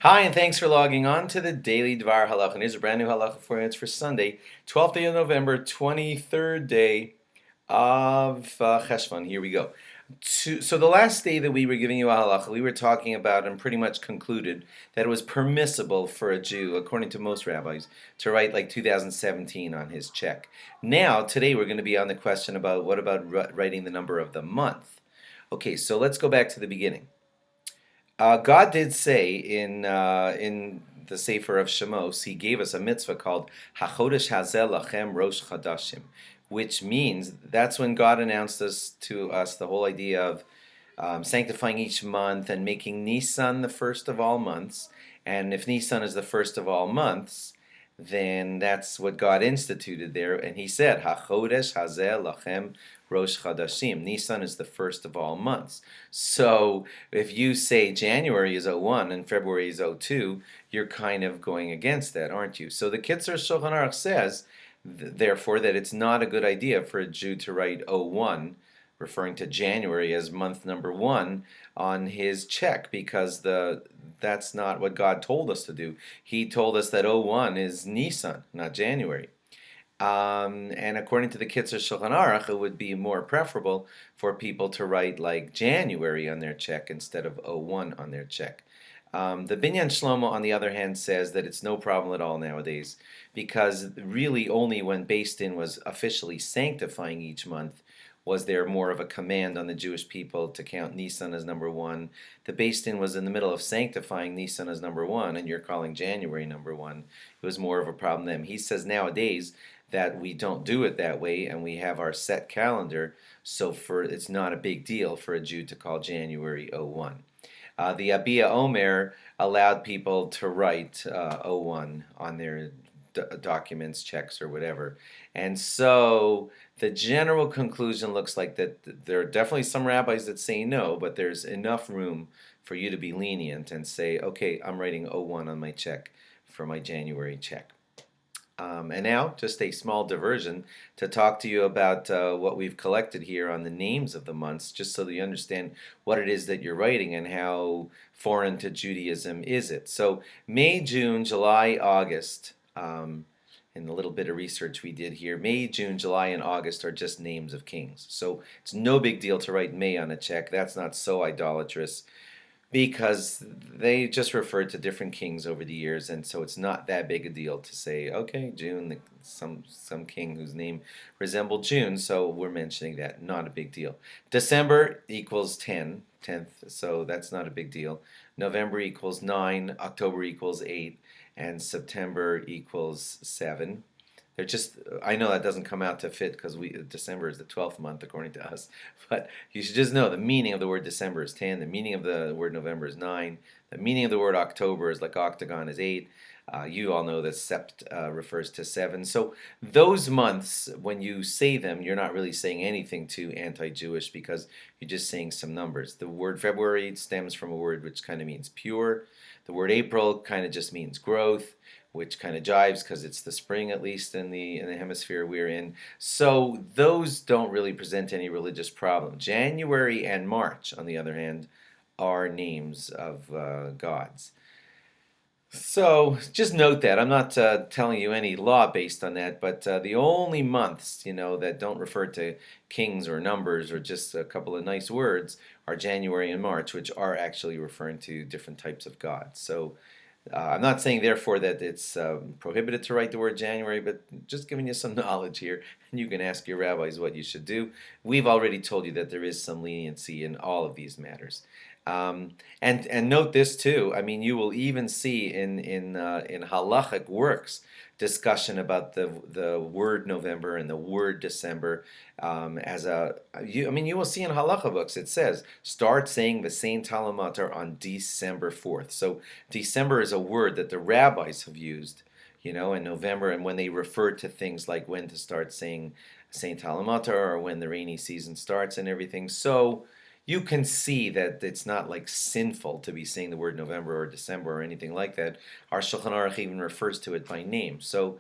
Hi, and thanks for logging on to the Daily DVAR Halacha. And here's a brand new halacha for you. It's for Sunday, 12th day of November, 23rd day of Cheshvan. Here we go. So the last day that we were giving you a halacha, we were talking about and pretty much concluded that it was permissible for a Jew, according to most rabbis, to write like 2017 on his check. Now, today we're going to be on the question about what about writing the number of the month. Okay, so let's go back to the beginning. God did say in the Sefer of Shemos, He gave us a mitzvah called Hachodesh Hazel Lachem Rosh Chadashim, which means that's when God announced to us the whole idea of sanctifying each month and making Nisan the first of all months. And if Nisan is the first of all months, then that's what God instituted there. And He said, HaChodesh Hazel Lachem Rosh Chadashim. Nisan is the first of all months. So if you say January is 01 and February is 02, you're kind of going against that, aren't you? So the Kitzur Shulchan Aruch says, therefore, that it's not a good idea for a Jew to write 01, referring to January as month number 1, on his check, because that's not what God told us to do. He told us that 01 is Nisan, not January. And according to the Kitzur Shulchan Aruch, it would be more preferable for people to write like January on their check instead of 01 on their check. The Binyan Shlomo, on the other hand, says that it's no problem at all nowadays, because really only when Beis Din was officially sanctifying each month was there more of a command on the Jewish people to count Nisan as number 1. The Beis Din was in the middle of sanctifying Nisan as number 1, and you're calling January number 1. It was more of a problem then. He says nowadays that we don't do it that way, and we have our set calendar, so it's not a big deal for a Jew to call January 01. The Abia Omer allowed people to write 01 on their documents, checks, or whatever. And so the general conclusion looks like that there are definitely some rabbis that say no, but there's enough room for you to be lenient and say, okay, I'm writing 01 on my check for my January check. And now, just a small diversion to talk to you about what we've collected here on the names of the months, just so that you understand what it is that you're writing and how foreign to Judaism is it. So May, June, July, August, in the little bit of research we did here, May, June, July, and August are just names of kings. So it's no big deal to write May on a check. That's not so idolatrous, because they just referred to different kings over the years, and so it's not that big a deal to say, okay, June, some king whose name resembled June, so we're mentioning that. Not a big deal. December equals 10th, so that's not a big deal. November equals 9, October equals 8, and September equals 7. They're just, I know that doesn't come out to fit because December is the 12th month according to us, but you should just know the meaning of the word December is 10, the meaning of the word November is 9, the meaning of the word October is like octagon is 8. You all know that sept refers to 7. So those months, when you say them, you're not really saying anything too anti-Jewish, because you're just saying some numbers. The word February stems from a word which kind of means pure. The word April kind of just means growth, which kind of jives because it's the spring, at least in the hemisphere we're in. So those don't really present any religious problem. January and March, on the other hand, are names of gods. So just note that. I'm not telling you any law based on that, but the only months, that don't refer to kings or numbers or just a couple of nice words are January and March, which are actually referring to different types of gods. So I'm not saying, therefore, that it's prohibited to write the word January, but just giving you some knowledge here, and you can ask your rabbis what you should do. We've already told you that there is some leniency in all of these matters. And note this too. I mean, you will even see in halachic works discussion about the word November and the word December you will see in halacha books it says start saying the Saint Talamatar on December 4th. So December is a word that the rabbis have used, in November, and when they refer to things like when to start saying Saint Talamatar or when the rainy season starts and everything. So you can see that it's not like sinful to be saying the word November or December or anything like that. Our Shulchan Aruch even refers to it by name. So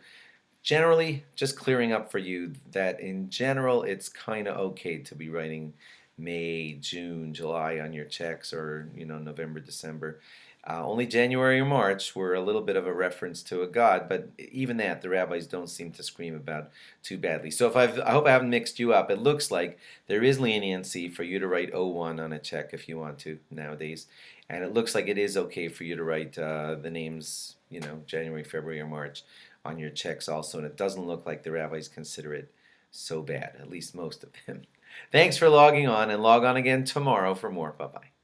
generally, just clearing up for you that in general, it's kind of okay to be writing May, June, July on your checks, or November, December. Only January or March were a little bit of a reference to a god, but even that the rabbis don't seem to scream about too badly. So I hope I haven't mixed you up. It looks like there is leniency for you to write O1 on a check if you want to nowadays, and it looks like it is okay for you to write the names, January, February, or March on your checks also, and it doesn't look like the rabbis consider it so bad, at least most of them. Thanks for logging on, and log on again tomorrow for more. Bye bye.